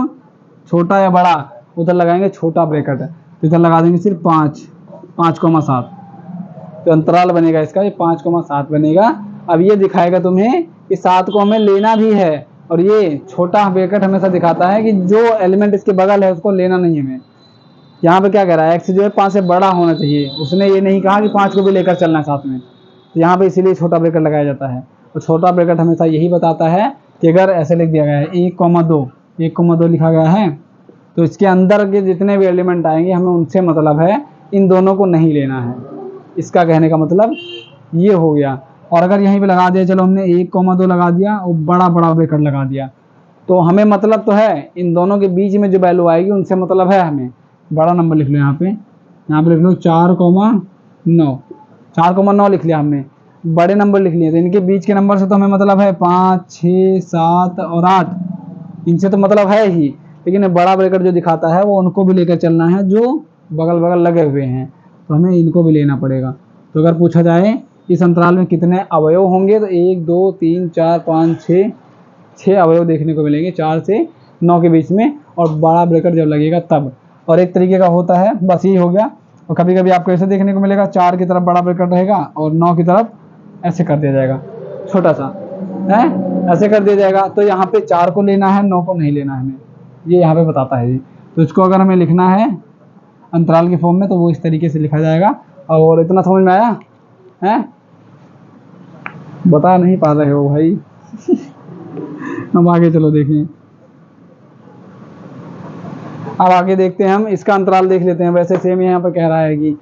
छोटा या बड़ा उधर लगाएंगे छोटा ब्रैकेट, तो इधर लगा देंगे सिर्फ 5,7, तो अंतराल बनेगा इसका, ये 5,7 बनेगा। अब ये दिखाएगा तुम्हें कि 7 को हमें लेना भी है, और ये छोटा ब्रैकेट हमेशा दिखाता है कि जो एलिमेंट इसके बगल है उसको लेना नहीं है हमें। यहाँ पे क्या कह रहा है, x जो है 5 से बड़ा होना चाहिए, उसने ये नहीं कहा कि 5 को भी लेकर चलना है साथ में, तो यहाँ पे इसीलिए छोटा ब्रैकेट लगाया जाता है। और छोटा ब्रैकेट हमेशा यही बताता है कि अगर ऐसे लिख दिया गया है 1,2 लिखा गया है, तो इसके अंदर के जितने भी एलिमेंट आएंगे हमें उनसे मतलब है, इन दोनों को नहीं लेना है, इसका कहने का मतलब ये हो गया। और अगर यहीं पे लगा दिया, चलो हमने 1,2 लगा दिया और बड़ा बड़ा ब्रैकेट लगा दिया, तो हमें मतलब तो है इन दोनों के बीच में जो वैल्यू आएगी उनसे मतलब है हमें। बड़ा नंबर लिख लो यहाँ पे लिख लो 4,9, 4,9 लिख लिया हमने, बड़े नंबर लिख लिए। तो इनके बीच के नंबर से तो हमें मतलब है 5, 6, 7 और 8, इनसे तो मतलब है ही, लेकिन बड़ा ब्रैकेट जो दिखाता है वो उनको भी लेकर चलना है जो बगल बगल लगे हुए हैं, तो हमें इनको भी लेना पड़ेगा। तो अगर पूछा जाए इस अंतराल में कितने अवयव होंगे, तो 1, 2, 3, 4, 5, 6 अवयव देखने को मिलेंगे 4 से 9 के बीच में, और बड़ा ब्रैकेट जब लगेगा तब। और एक तरीके का होता है, बस यही हो गया। और कभी कभी आपको ऐसे देखने को मिलेगा 4 की तरफ बड़ा ब्रैकेट रहेगा और 9 की तरफ ऐसे कर दिया जाएगा, छोटा सा है ऐसे कर दिया जाएगा। तो यहाँ पे 4 को लेना है, 9 को नहीं लेना है हमें, ये यहाँ पे बताता है जी। तो इसको अगर हमें लिखना है अंतराल के फॉर्म में तो वो इस तरीके से लिखा जाएगा। और इतना समझ में आया है? बता नहीं पा रहे हो भाई। अब आगे चलो देखें, अब आगे देखते हैं हम इसका अंतराल देख लेते हैं। वैसे सेम यहाँ पर कह रहा है कि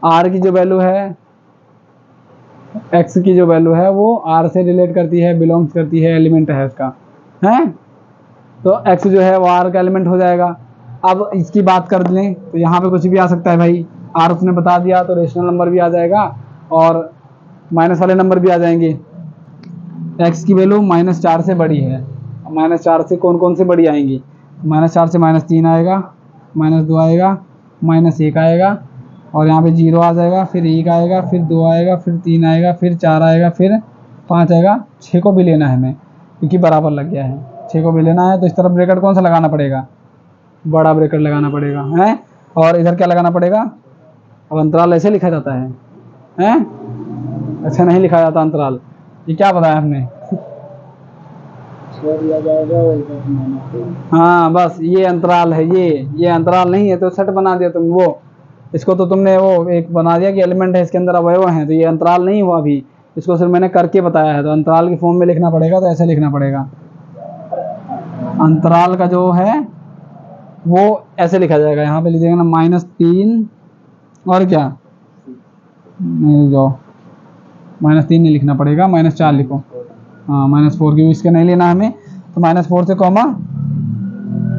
r की जो वैल्यू है, x की जो वैल्यू है वो r से रिलेट करती है, बिलोंग्स करती है, एलिमेंट है इसका, है तो x जो है वो r का एलिमेंट हो जाएगा। अब इसकी बात कर लें तो यहाँ पे कुछ भी आ सकता है भाई, r उसने बता दिया तो रेशनल नंबर भी आ जाएगा और माइनस वाले नंबर भी आ जाएंगे। x की वैल्यू -4 से बड़ी है, -4 से कौन कौन से बड़ी आएंगी, -4 से -3 आएगा, -2 आएगा, -1 आएगा, और यहाँ पे 0 आ जाएगा, फिर 1 आएगा, फिर 2 आएगा, फिर 3 आएगा, फिर 4 आएगा, फिर 5 आएगा। 6 को भी लेना है हमें क्योंकि बराबर लग गया है, 6 को भी लेना है। तो इस तरफ ब्रैकेट कौन सा लगाना पड़ेगा, बड़ा ब्रैकेट लगाना पड़ेगा है। और इधर क्या लगाना पड़ेगा, अब अंतराल ऐसे लिखा जाता है ऐसे नहीं लिखा जाता अंतराल, ये क्या बताया हमने। हाँ बस ये अंतराल है, ये अंतराल नहीं है तो सेट बना दिया तुम, वो इसको तो तुमने वो एक बना दिया कि एलिमेंट है इसके अंदर अवयव हैं, तो ये अंतराल नहीं हुआ अभी, इसको सिर्फ मैंने करके बताया है। तो अंतराल के फॉर्म में लिखना पड़ेगा तो ऐसे लिखना पड़ेगा, अंतराल का जो है वो ऐसे लिखा जाएगा। यहाँ पे लिखिएगा ना -3 और क्या नहीं जाओ, -3 नहीं लिखना पड़ेगा, -4 लिखो, हाँ -4 की इसके नहीं लेना हमें। तो -4 से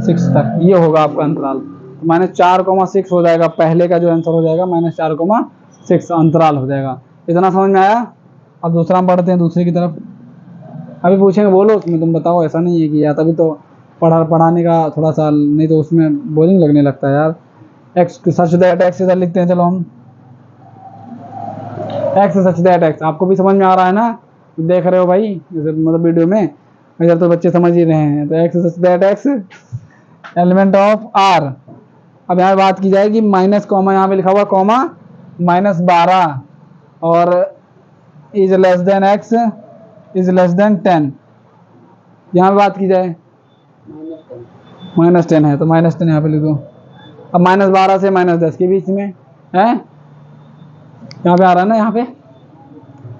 (6) तक ये होगा आपका अंतराल। तो -4, 6 हो जाएगा, पहले का जो आंसर हो जाएगा -4, 6 अंतराल हो जाएगा। इतना समझ में आया। अब दूसरा हम पढ़ते हैं दूसरे की तरफ। अभी पूछेंगे बोलो उसमें तुम बताओ, ऐसा नहीं है कि या तभी तो पढ़ाने का थोड़ा सा, नहीं तो उसमें बोरिंग लगने लगता है यार। एक्स सच दैट एक्स इधर लिखते हैं, चलो हम एक्स सच दैट एक्स, आपको भी समझ में आ रहा है ना, देख रहे हो भाई मतलब वीडियो में, इधर तो बच्चे समझ ही रहे हैं। तो X such that X element of R. अब यहाँ बात की जाएगी माइनस कॉमा, यहाँ पे लिखा हुआ कॉमा -12 और is less then x is less then 10। यहाँ पे बात की जाए -10 है तो -10 यहाँ पे लिख दो। अब -12 से -10 के बीच में है, यहाँ पे आ रहा है ना। यहाँ पे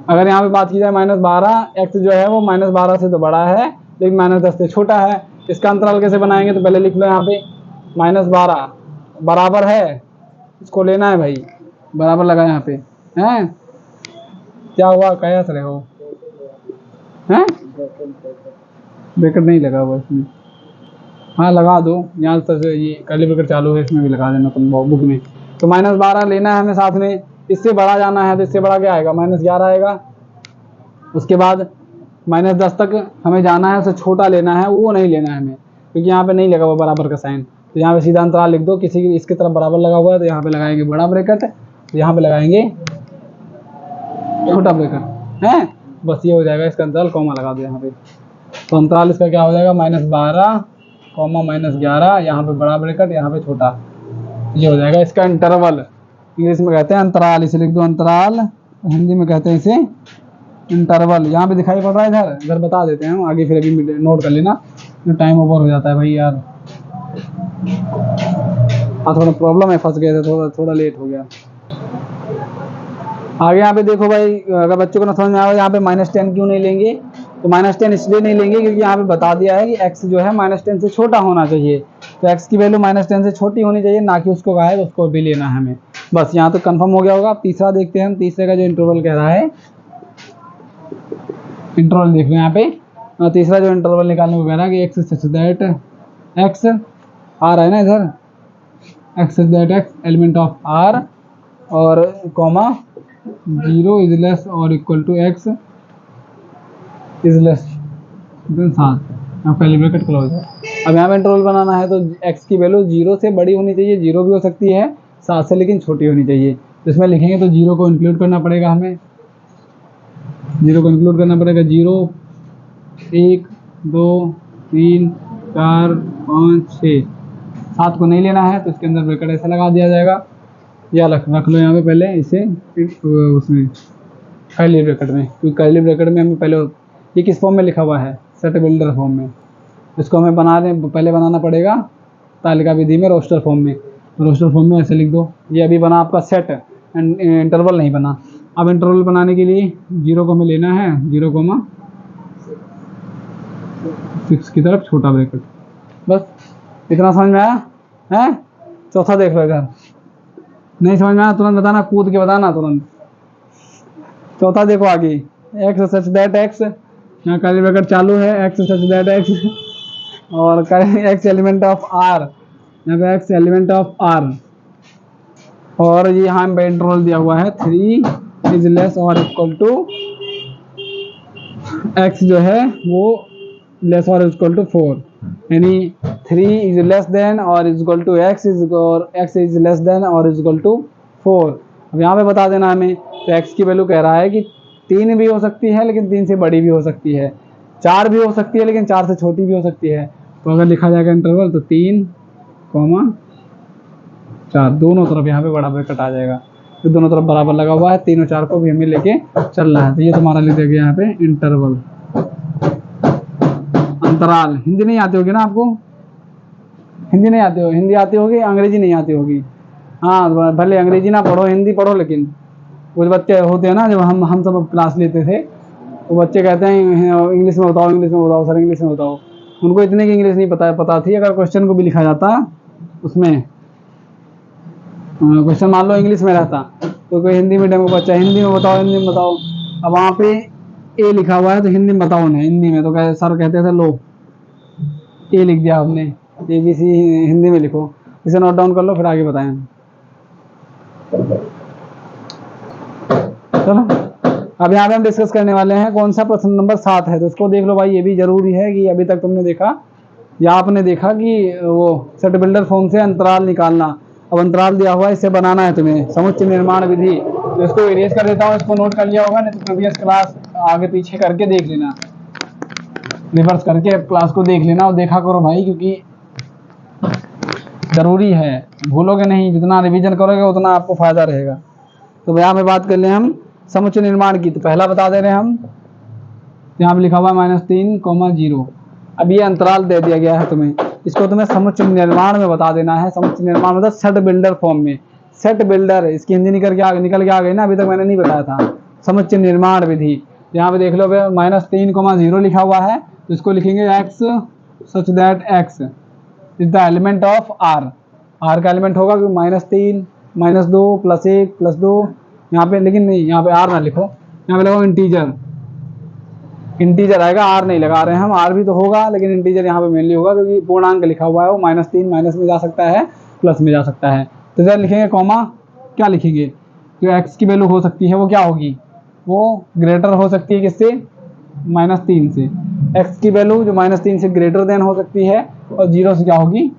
अगर यहाँ पे बात की जाए -12, एक्स जो है वो -12 से तो बड़ा है लेकिन -10 से छोटा है, इसका अंतराल कैसे बनाएंगे। तो पहले लिख लो यहाँ पे -12 बराबर है, इसको लेना है भाई, बराबर लगा यहाँ पे हैं। क्या हुआ, क्या रहे हो हैं, ब्रैकेट नहीं लगा हुआ इसमें, हाँ लगा दो यहाँ तक, ये कर्ली ब्रैकेट चालू है इसमें भी लगा देना तुम बुक में। तो -12 लेना है हमें साथ में, इससे बड़ा जाना है तो इससे बड़ा क्या आएगा -11 आएगा। उसके बाद -10 तक हमें जाना है, उससे छोटा लेना है, वो नहीं लेना है हमें क्योंकि यहाँ पे नहीं लगा हुआ बराबर का साइन। तो यहाँ पे सीधा अंतराल लिख दो, किसी की इसकी तरफ बराबर लगा हुआ है तो यहाँ पे लगाएंगे बड़ा ब्रैकेट, तो यहाँ पे लगाएंगे छोटा ब्रैकेट है, बस ये हो जाएगा इसका अंतराल। कॉमा लगा दो यहाँ पे, तो अंतराल इसका क्या हो जाएगा -12, -11, यहाँ पे बड़ा ब्रैकेट, यहाँ पे छोटा, ये हो जाएगा इसका इंटरवल। इंग्लिश में कहते हैं अंतराल, इसे लिख दो अंतराल, हिंदी में कहते हैं इसे इंटरवल। यहाँ पे दिखाई पड़ रहा है, इधर इधर बता देते हैं आगे, फिर अभी नोट कर लेना, टाइम ओवर हो जाता है भाई यार। हाँ थोड़ा प्रॉब्लम है, फंस गए थे, थोड़ा लेट हो गया। आगे यहाँ पे देखो भाई, अगर बच्चों को ना समझ में आए यहाँ पे -10 क्यों नहीं लेंगे, तो -10 इसलिए नहीं लेंगे क्योंकि यहाँ पे बता दिया है कि x जो है -10 से छोटा होना चाहिए। तो x की वैल्यू -10 से छोटी होनी चाहिए, ना कि उसको कहा है उसको भी लेना है हमें। बस यहाँ तो कंफर्म हो गया होगा। अब तीसरा देखते हैं हम, तीसरे का जो इंटरवल कह रहा है इंटरवल देख लो यहाँ पे। तीसरा जो इंटरवल निकालने को कह रहा है कि एक्स सच दैट एक्स आ रहा है ना इधर, X such that X element of R और कॉमा 0 इज लेस और equal to X is less than 7, पहले ब्रैकेट क्लोज है। अब यहाँ पे इंटरवल बनाना है तो x की वैल्यू 0 से बड़ी होनी चाहिए, 0 भी हो सकती है 7 से, लेकिन छोटी होनी चाहिए। तो इसमें लिखेंगे तो 0 को इंक्लूड करना पड़ेगा, हमें 0 को इंक्लूड करना पड़ेगा। 0 1 2 3 4 5 6, 7 को नहीं लेना है तो इसके अंदर ब्रैकेट ऐसा लगा दिया जाएगा, या रख लो यहाँ पे पहले इसे उसमें कर्ली ब्रैकेट में, क्योंकि कर्ली ब्रैकेट में हमें पहले ये किस फॉर्म में लिखा हुआ है, सेट बिल्डर फॉर्म में। इसको हमें पहले बनाना पड़ेगा तालिका विधि में, रोस्टर फॉर्म में। रोस्टर फॉर्म में ऐसे लिख दो, ये अभी बना आपका सेट, इंटरवल नहीं बना। अब इंटरवल बनाने के लिए 0 को हमें लेना है 0,6 की तरफ छोटा ब्रैकेट, बस इतना समझ में आया है। चौथा देख लो इधर, नहीं समझ में आया तुरंत बताना, कूद के बताना तुरंत। चौथा देखो आगे, एक्स सच दैट एक्स, यहाँ कर्ली ब्रैकेट चालू है, एक्स सच दैट एक्स और एक्स एलिमेंट ऑफ आर, यहाँ पे एक्स एलिमेंट ऑफ आर, और ये यहाँ पे इंटरवल दिया हुआ है 3 इज लेस और इक्वल टू एक्स जो है वो लेस और इक्वल टू 4, यानी 3 इज लेस देन और equal to X is less than और इक्वल टू 4। अब यहाँ पे बता देना हमें, तो एक्स की वैल्यू कह रहा है कि 3 भी हो सकती है लेकिन 3 से बड़ी भी हो सकती है, 4 भी हो सकती है लेकिन 4 से छोटी भी हो सकती है। तो अगर लिखा जाएगा इंटरवल तो 3, 4 दोनों तरफ यहाँ पे बड़ा ब्रैकेट आ जाएगा, तो दोनों तरफ बराबर लगा हुआ है, 3 और 4 को भी हमें लेके चलना है। तो ये तुम्हारा लिख देगा यहाँ पे इंटरवल, अंतराल। हिंदी नहीं आती होगी ना आपको, हिंदी नहीं आती हो, हिंदी आती होगी, अंग्रेजी नहीं आती होगी। हाँ भले अंग्रेजी ना पढ़ो, हिंदी पढ़ो, लेकिन कुछ बच्चे होते हैं ना, जब हम सब क्लास लेते थे तो बच्चे कहते हैं इंग्लिश में बताओ, इंग्लिश में बताओ सर, इंग्लिश में बताओ। उनको इतने की इंग्लिश नहीं पता थी, अगर क्वेश्चन को भी लिखा जाता उसमें, क्वेश्चन मान लो इंग्लिश में रहता तो कोई हिंदी मीडियम का बच्चा हिंदी में बताओ, हिंदी में बताओ। अब वहाँ पे ए लिखा हुआ है तो हिंदी में बताओ उन्हें, हिंदी में तो सर कहते थे लो ए लिख दिया आपने, ABC हिंदी में लिखो। इसे नोट डाउन कर लो, फिर आगे बताएं। चलो अब यहाँ पे हम डिस्कस करने वाले हैं कौन सा, प्रश्न नंबर 7 है। तो इसको देख लो भाई, ये भी जरूरी है कि अभी तक तुमने देखा या आपने देखा कि वो सेट बिल्डर फॉर्म से अंतराल निकालना। अब अंतराल दिया हुआ है, इसे बनाना है तुम्हें, समुच्चय निर्माण विधि। तो इसको इरेज कर देता हूँ, इसको नोट कर लिया होगा, नहीं तो प्रीवियस क्लास आगे पीछे करके देख लेना, रिवर्स करके क्लास को देख लेना और देखा करो भाई, क्योंकि जरूरी है, भूलोगे नहीं, जितना रिवीजन करोगे उतना आपको फायदा रहेगा। तो यहाँ पे बात कर ले हम समुच्चय निर्माण की, तो पहला बता दे रहे हैं हम, यहाँ पे लिखा हुआ है -3, 0। अब ये अंतराल दे दिया गया है तुम्हें, इसको तुम्हें समुच्चय निर्माण में बता देना है। समुच्चय निर्माण मतलब सेट बिल्डर फॉर्म में, सेट बिल्डर, इसकी हिंदी निकल के आ गई ना, अभी तक मैंने नहीं बताया था। समुच्चय निर्माण विधि, यहाँ पे देख लो -3, 0 लिखा हुआ है, तो इसको लिखेंगे X such that X is the element of R. R का एलिमेंट होगा कि -3, -2, +1, +2, यहाँ पे, लेकिन नहीं, यहाँ पे आर ना लिखो, यहाँ पे लगाओ इंटीजर, इंटीजर आएगा, आर नहीं लगा रहे हैं हम, आर भी तो होगा लेकिन इंटीजर यहाँ पे मेनली होगा, क्योंकि पूर्णांक लिखा हुआ है, वो -3 माइनस में जा सकता है, प्लस में जा सकता है। तो इधर लिखेंगे कॉमा, क्या लिखेंगे, जो एक्स की वैल्यू हो सकती है वो क्या होगी, वो ग्रेटर हो सकती है किससे, -3 से। एक्स की वैल्यू जो -3 से ग्रेटर देन हो सकती है और 0 से क्या होगी,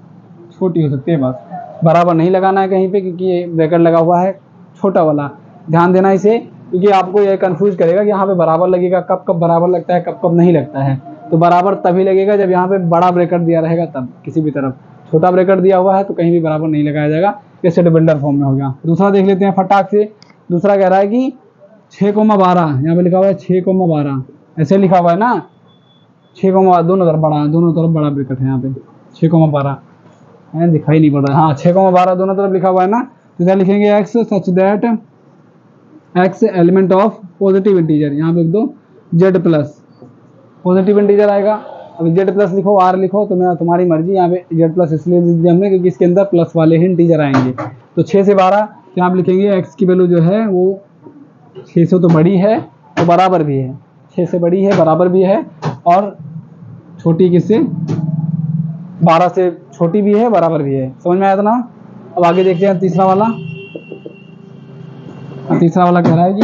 छोटी हो सकती है। बस बराबर नहीं लगाना है कहीं पे, क्योंकि ये ब्रैकेट लगा हुआ है छोटा वाला, ध्यान देना इसे, क्योंकि आपको ये कंफ्यूज करेगा कि यहाँ पे बराबर लगेगा, कब कब बराबर लगता है, कब कब नहीं लगता है। तो बराबर तभी लगेगा जब यहाँ पे बड़ा ब्रैकेट दिया रहेगा, तब किसी भी तरफ। छोटा ब्रैकेट दिया हुआ है तो कहीं भी बराबर नहीं लगाया जाएगा, ये सेट बिल्डर फॉर्म में हो गया। दूसरा देख लेते हैं फटाक से। दूसरा कह रहा है कि 6,12, यहाँ पे लिखा हुआ है 6,12, ऐसे लिखा हुआ है ना, 6, दोनों तरफ बड़ा ब्रैकेट है यहाँ पे, 6,12 है, दिखाई नहीं पड़ रहा है, हाँ 6,12 दोनों तरफ लिखा हुआ है ना। तो इधर लिखेंगे X such that X element of positive integer, यहाँ पे लिख दो जेड प्लस, पॉजिटिव इंटीजर आएगा। अब जेड प्लस लिखो, आर लिखो, तो तुम्हारी मर्जी। यहाँ पे जेड प्लस इसलिए लिख दिया हमने क्योंकि इसके अंदर प्लस वाले ही इंटीजर आएंगे। तो 6 से 12 यहाँ पे लिखेंगे एक्स की वैल्यू जो है वो 6 से तो बड़ी है तो बराबर भी है, 6 से बड़ी है, बराबर भी है, और छोटी किससे, 12 से छोटी भी है, बराबर भी है। समझ में आया था ना। अब आगे देखते हैं तीसरा वाला। तीसरा वाला कह रहा है कि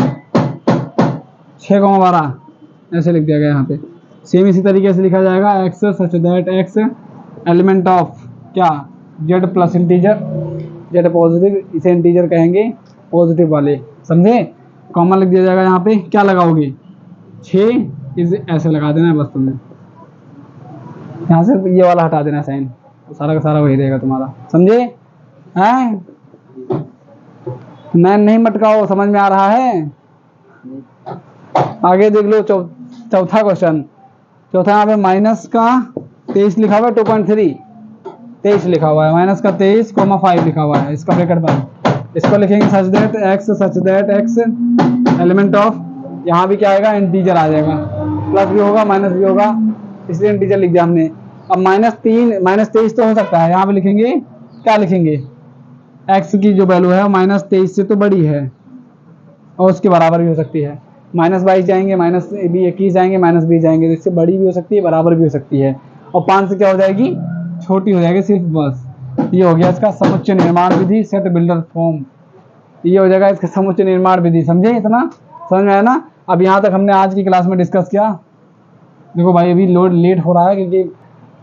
6,12 ऐसे लिख दिया गया यहाँ पे। सेम इसी तरीके से लिखा जाएगा, X such that X element of क्या, Z plus integer, Z positive, इसे इंटीजर कहेंगे पॉजिटिव वाले, समझे। कॉमन लिख दिया जाएगा यहाँ पे, क्या लगाओगे 6 इज ऐसे लगा देना है बस तुम्हें, यहाँ से ये वाला हटा देना साइन, तो सारा का सारा वही रहेगा तुम्हारा, समझे हैं। नहीं मटकाओ, समझ में आ रहा है। आगे देख लो चौथा क्वेश्चन। चौथा यहाँ पे माइनस का 23 लिखा हुआ है, 2.3 23 लिखा हुआ है, माइनस का 23,5 लिखा हुआ है, इसका ब्रैकेट बंद। इसको लिखेंगे सच दैट एक्स एलिमेंट ऑफ, यहाँ भी क्या आएगा, इंटीजर आ जाएगा, प्लस भी होगा माइनस भी होगा, इसलिए इंटीजर लिख दिया हमने। अब -23 तो हो सकता है, यहाँ पे लिखेंगे क्या लिखेंगे, एक्स की जो वैल्यू है -23 से तो बड़ी है और उसके बराबर भी हो सकती है। -22 जाएंगे, -21 जाएंगे, -20 जाएंगे, तो इससे बड़ी भी हो सकती है, बराबर भी हो सकती है, और 5 से क्या हो जाएगी, छोटी हो जाएगी सिर्फ, बस। ये हो गया इसका समुच्चय निर्माण विधि, सेट बिल्डर फॉर्म, ये हो जाएगा इसका समुच्चय निर्माण विधि। समझे, इतना समझ में आया ना। अब यहाँ तक हमने आज की क्लास में डिस्कस किया। देखो भाई अभी लेट हो रहा है क्योंकि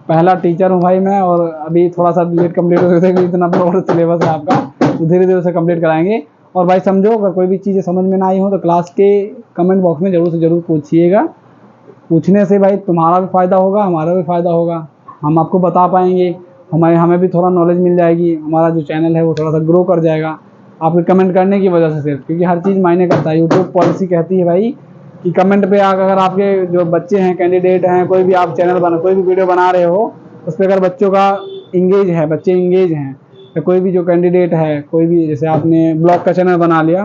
पहला टीचर हूँ भाई मैं, और अभी थोड़ा सा लेट कंप्लीट हो गया, इतना बड़ा सिलेबस है आपका, तो धीरे धीरे उसे कंप्लीट कराएंगे। और भाई समझो, अगर कोई भी चीज़ें समझ में ना आई हो तो क्लास के कमेंट बॉक्स में जरूर से जरूर पूछिएगा। पूछने से भाई तुम्हारा भी फ़ायदा होगा, हमारा भी फ़ायदा होगा, हम आपको बता पाएंगे, हमें भी थोड़ा नॉलेज मिल जाएगी, हमारा जो चैनल है वो थोड़ा सा ग्रो कर जाएगा आपके कमेंट करने की वजह से सिर्फ, क्योंकि हर चीज़ मायने करता है। यूट्यूब पॉलिसी कहती है भाई कि कमेंट पे अगर आपके जो बच्चे हैं, कैंडिडेट हैं, कोई भी आप कोई भी वीडियो बना रहे हो, उस पर अगर बच्चों का बच्चे इंगेज हैं, या कोई भी जो कैंडिडेट है, कोई भी, जैसे आपने ब्लॉग का चैनल बना लिया,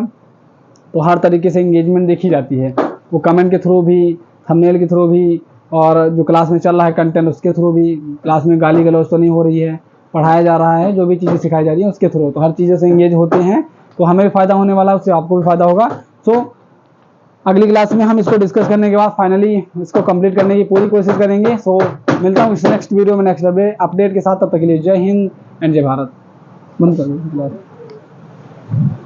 तो हर तरीके से इंगेजमेंट देखी जाती है, वो कमेंट के थ्रू भी, थंबनेल के थ्रू भी, और जो क्लास में चल रहा है कंटेंट उसके थ्रू भी। क्लास में गाली गलौज तो नहीं हो रही है, पढ़ाया जा रहा है, जो भी चीज़ें सिखाई जा रही हैं उसके थ्रू, तो हर चीज़ों से इंगेज होते हैं, तो हमें भी फ़ायदा होने वाला है, उससे आपको भी फ़ायदा होगा। सो अगली क्लास में हम इसको डिस्कस करने के बाद फाइनली इसको कंप्लीट करने की पूरी कोशिश करेंगे। सो मिलता हूँ इस नेक्स्ट वीडियो में नेक्स्ट अपडेट के साथ, तब तक के लिए जय हिंद एंड जय भारत। बंद कर दो क्लास।